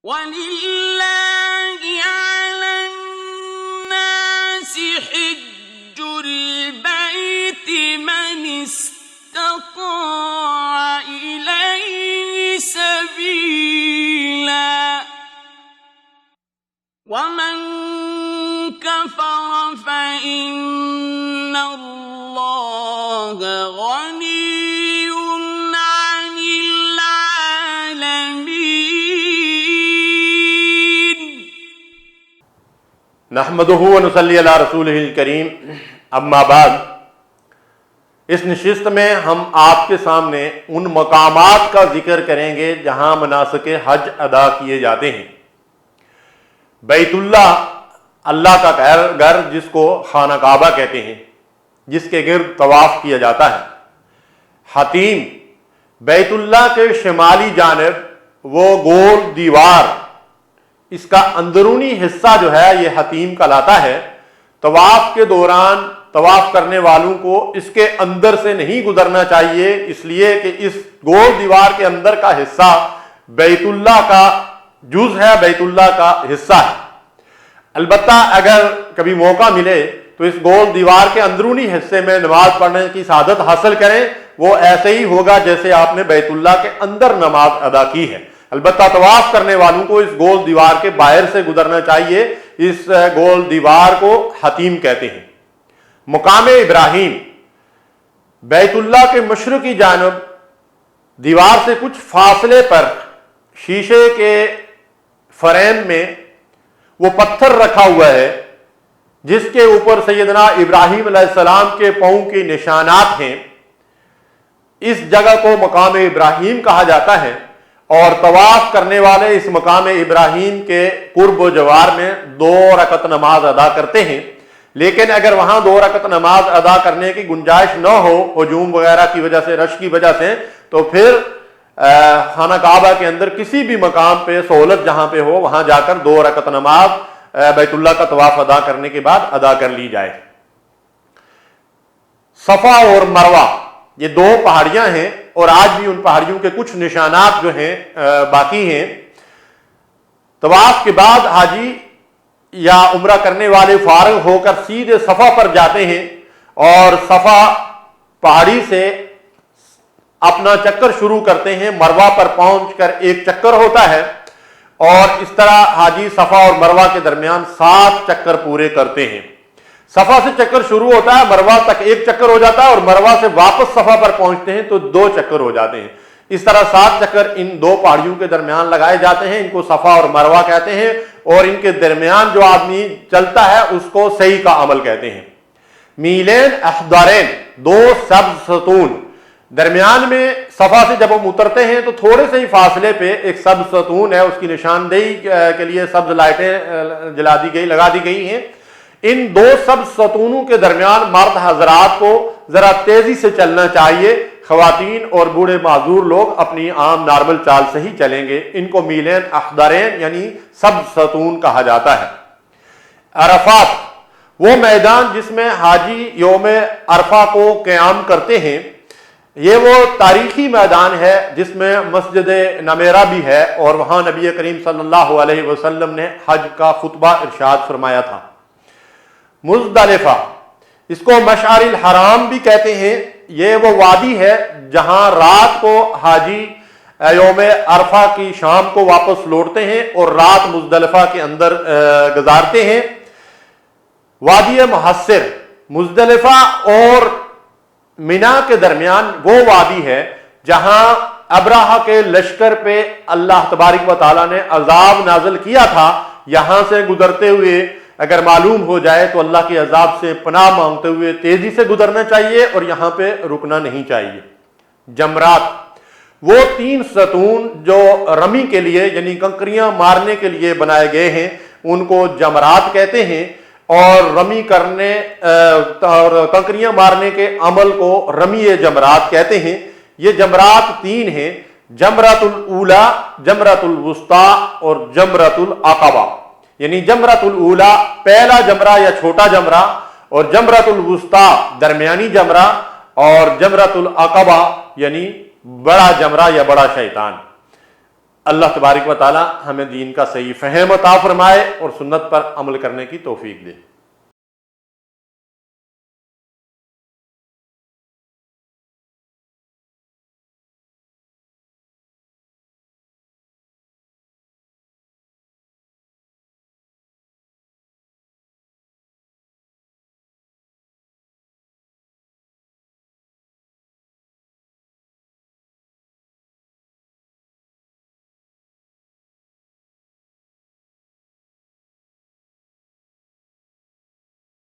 وَلِلَّهِ عَلَى النَّاسِ حِجُّ الْبَيْتِ مَنِ اسْتَطَاعَ إِلَيْهِ سَبِيلًا وَمَن كَفَرَ فَإِنَّ اللَّهَ غَنِيٌّ عَنِ الْعَالَمِينَ۔ نحمدہ ونصلی علی رسولہ الکریم، اما بعد، اس نشست میں ہم آپ کے سامنے ان مقامات کا ذکر کریں گے جہاں مناسک حج ادا کیے جاتے ہیں۔ بیت اللہ، اللہ کا گھر جس کو خانہ کعبہ کہتے ہیں، جس کے گرد طواف کیا جاتا ہے۔ حتیم، بیت اللہ کے شمالی جانب وہ گول دیوار، اس کا اندرونی حصہ جو ہے یہ حتیم کہلاتا ہے۔ طواف کے دوران طواف کرنے والوں کو اس کے اندر سے نہیں گزرنا چاہیے، اس لیے کہ اس گول دیوار کے اندر کا حصہ بیت اللہ کا جز ہے، بیت اللہ کا حصہ ہے۔ البتہ اگر کبھی موقع ملے تو اس گول دیوار کے اندرونی حصے میں نماز پڑھنے کی سعادت حاصل کریں، وہ ایسے ہی ہوگا جیسے آپ نے بیت اللہ کے اندر نماز ادا کی ہے۔ البتہ طواف کرنے والوں کو اس گول دیوار کے باہر سے گزرنا چاہیے، اس گول دیوار کو حتیم کہتے ہیں۔ مقام ابراہیم، بیت اللہ کے مشرقی جانب دیوار سے کچھ فاصلے پر شیشے کے فریم میں وہ پتھر رکھا ہوا ہے جس کے اوپر سیدنا ابراہیم علیہ السلام کے پاؤں کے نشانات ہیں۔ اس جگہ کو مقام ابراہیم کہا جاتا ہے، اور طواف کرنے والے اس مقام ابراہیم کے قرب و جوار میں 2 رکعت نماز ادا کرتے ہیں۔ لیکن اگر وہاں 2 رکعت نماز ادا کرنے کی گنجائش نہ ہو، ہجوم وغیرہ کی وجہ سے، رش کی وجہ سے، تو پھر خانہ کعبہ کے اندر کسی بھی مقام پہ سہولت جہاں پہ ہو وہاں جا کر 2 رکعت نماز بیت اللہ کا طواف ادا کرنے کے بعد ادا کر لی جائے۔ صفا اور مروہ، یہ 2 پہاڑیاں ہیں، اور آج بھی ان پہاڑیوں کے کچھ نشانات جو ہیں باقی ہیں۔ طواف کے بعد حاجی یا عمرہ کرنے والے فارغ ہو کر سیدھے صفا پر جاتے ہیں، اور صفا پہاڑی سے اپنا چکر شروع کرتے ہیں۔ مروہ پر پہنچ کر ایک چکر ہوتا ہے، اور اس طرح حاجی صفا اور مروہ کے درمیان 7 چکر پورے کرتے ہیں۔ صفا سے چکر شروع ہوتا ہے، مروہ تک 1 چکر ہو جاتا ہے، اور مروہ سے واپس صفا پر پہنچتے ہیں تو 2 چکر ہو جاتے ہیں۔ اس طرح 7 چکر ان 2 پہاڑیوں کے درمیان لگائے جاتے ہیں، ان کو صفا اور مروہ کہتے ہیں، اور ان کے درمیان جو آدمی چلتا ہے اس کو سعی کا عمل کہتے ہیں۔ میلین اخضرین، 2 سبز ستون، درمیان میں صفا سے جب ہم اترتے ہیں تو تھوڑے سے ہی فاصلے پہ ایک سبز ستون ہے، اس کی نشاندہی کے لیے سبز لائٹیں لگا دی گئی ہیں۔ ان 2 سبز ستونوں کے درمیان مرد حضرات کو ذرا تیزی سے چلنا چاہیے، خواتین اور بوڑھے معذور لوگ اپنی عام نارمل چال سے ہی چلیں گے۔ ان کو میلین اخضرین یعنی سبز ستون کہا جاتا ہے۔ عرفات، وہ میدان جس میں حاجی یوم عرفہ کو قیام کرتے ہیں، یہ وہ تاریخی میدان ہے جس میں مسجد نمیرہ بھی ہے، اور وہاں نبی کریم صلی اللہ علیہ وسلم نے حج کا خطبہ ارشاد فرمایا تھا۔ مزدلفہ، اس کو مشعر الحرام بھی کہتے ہیں، یہ وہ وادی ہے جہاں رات کو حاجی یوم عرفہ کی شام کو واپس لوٹتے ہیں اور رات مزدلفہ کے اندر گزارتے ہیں۔ وادی محصر، مزدلفہ اور مینا کے درمیان وہ وادی ہے جہاں ابراہہ کے لشکر پہ اللہ تبارک و تعالیٰ نے عذاب نازل کیا تھا۔ یہاں سے گزرتے ہوئے اگر معلوم ہو جائے تو اللہ کے عذاب سے پناہ مانگتے ہوئے تیزی سے گزرنا چاہیے، اور یہاں پہ رکنا نہیں چاہیے۔ جمرات، وہ 3 ستون جو رمی کے لیے یعنی کنکریاں مارنے کے لیے بنائے گئے ہیں، ان کو جمرات کہتے ہیں، اور رمی کرنے اور کنکریاں مارنے کے عمل کو رمی جمرات کہتے ہیں۔ یہ جمرات 3 ہیں، جمرۃ الاولی، جمرۃ الوسطیٰ اور جمرۃ العقبہ۔ یعنی جمرۃ الاولی پہلا جمرہ یا چھوٹا جمرہ، اور جمرۃ الوسطیٰ درمیانی جمرہ، اور جمرۃ العقبہ یعنی بڑا جمرہ یا بڑا شیطان۔ اللہ تبارک و تعالی ہمیں دین کا صحیح فہم عطا فرمائے اور سنت پر عمل کرنے کی توفیق دے۔